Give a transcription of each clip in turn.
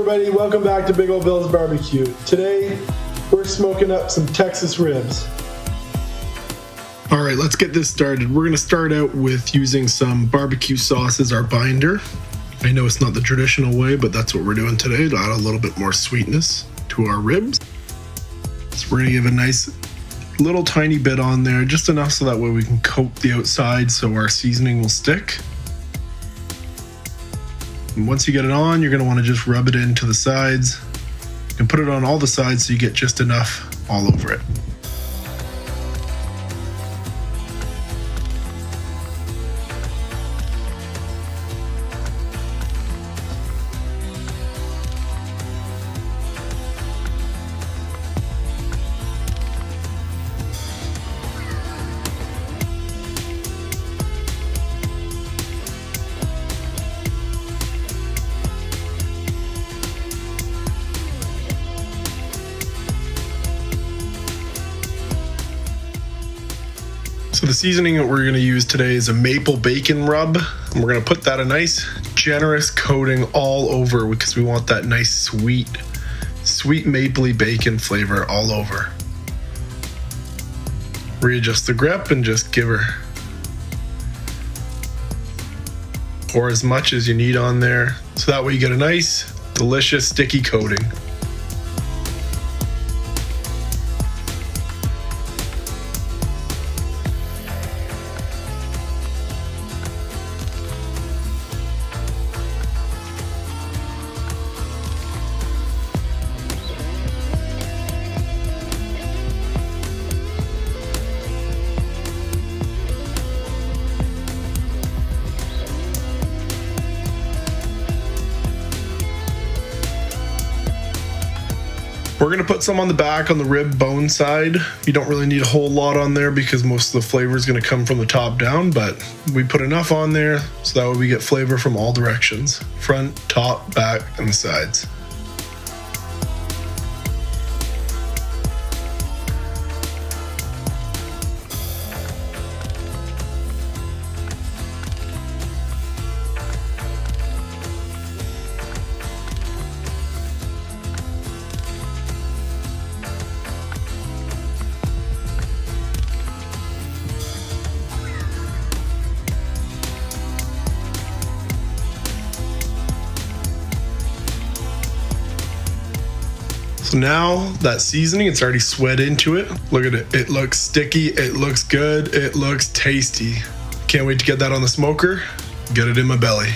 everybody, welcome back to Big Ol' Bill's BBQ. Today, we're smoking up some Texas ribs. All right, let's get this started. We're gonna start out with using some barbecue sauce as our binder. I know it's not the traditional way, but that's what we're doing today to add a little bit more sweetness to our ribs. So we're gonna give a nice little tiny bit on there, just enough so that way we can coat the outside so our seasoning will stick. And once you get it on, you're going to want to just rub it into the sides and put it on all the sides so you get just enough all over it. So the seasoning that we're going to use today is a maple bacon rub, and we're going to put that a nice generous coating all over because we want that nice sweet mapley bacon flavor all over. Readjust the grip and just give her, pour as much as you need on there so that way you get a nice delicious sticky coating. We're going to put some on the back on the rib bone side. You don't really need a whole lot on there because most of the flavor is going to come from the top down, but we put enough on there so that way we get flavor from all directions, front, top, back, and the sides. So now that seasoning, it's already sweat into it. Look at it. It looks sticky. It looks good. It looks tasty. Can't wait to get that on the smoker. Get it in my belly.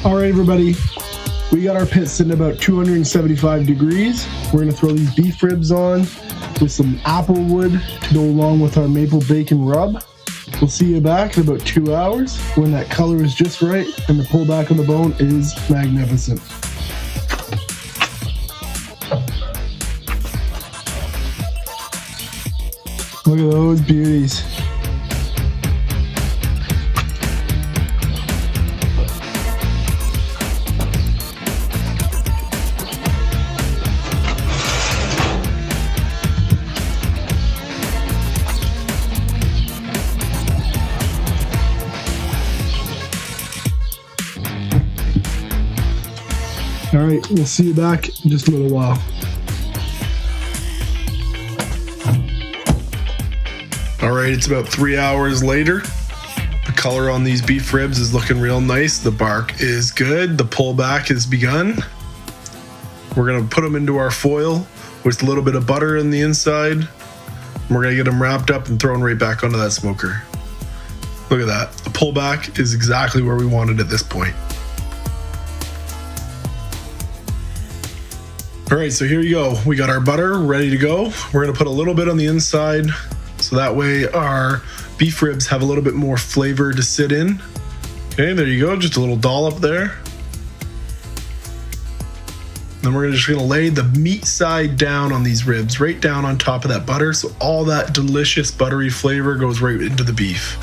All right, everybody. We got our pit sitting about 275 degrees. We're gonna throw these beef ribs on with some apple wood to go along with our maple bacon rub. We'll see you back in about 2 hours when that color is just right and the pullback on the bone is magnificent. Look at those beauties. All right, we'll see you back in just a little while. All right, it's about 3 hours later. The color on these beef ribs is looking real nice. The bark is good. The pullback has begun. We're gonna put them into our foil with a little bit of butter on the inside. We're gonna get them wrapped up and thrown right back onto that smoker. Look at that. The pullback is exactly where we wanted at this point. All right, so here you go. We got our butter ready to go. We're gonna put a little bit on the inside so that way our beef ribs have a little bit more flavor to sit in. Okay, there you go, just a little dollop there. Then we're just gonna lay the meat side down on these ribs, right down on top of that butter, so all that delicious buttery flavor goes right into the beef.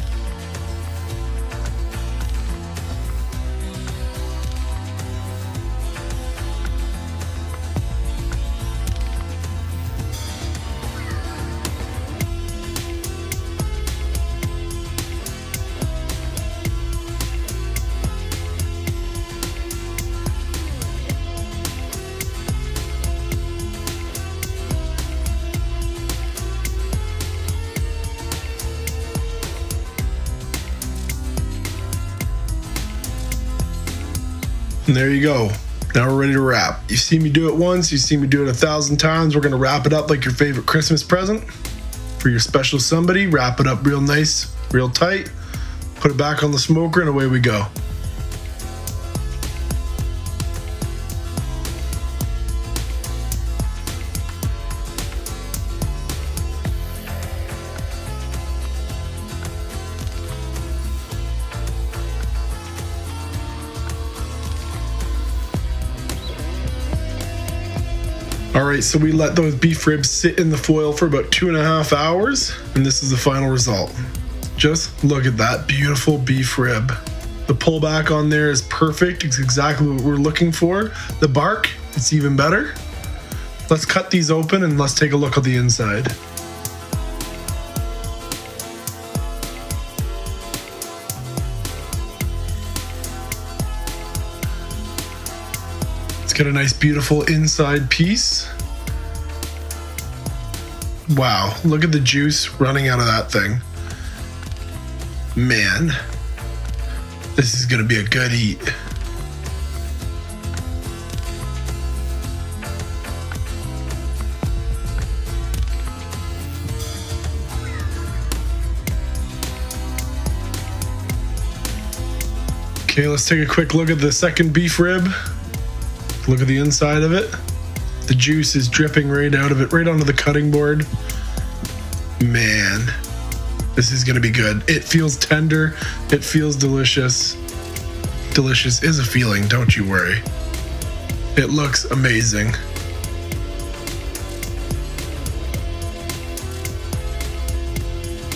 And there you go. Now we're ready to wrap. You've seen me do it once, you've seen me do it 1,000 times. We're gonna wrap it up like your favorite Christmas present for your special somebody. Wrap it up real nice, real tight. Put it back on the smoker and away we go. All right, so we let those beef ribs sit in the foil for about 2.5 hours, and this is the final result. Just look at that beautiful beef rib. The pullback on there is perfect. It's exactly what we're looking for. The bark, it's even better. Let's cut these open and let's take a look at the inside. Get a nice beautiful inside piece. Wow, look at the juice running out of that thing. Man, this is gonna be a good eat. Okay, let's take a quick look at the second beef rib. Look at the inside of it. The juice is dripping right out of it, right onto the cutting board. Man, this is gonna be good. It feels tender, it feels delicious. Delicious is a feeling, don't you worry. It looks amazing.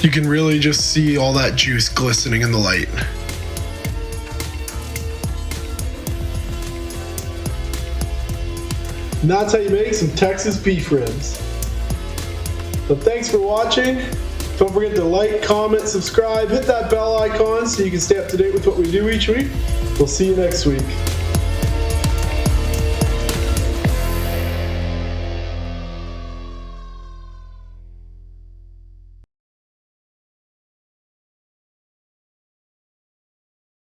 You can really just see all that juice glistening in the light. And that's how you make some Texas beef ribs. So thanks for watching. Don't forget to like, comment, subscribe, hit that bell icon so you can stay up to date with what we do each week. We'll see you next week.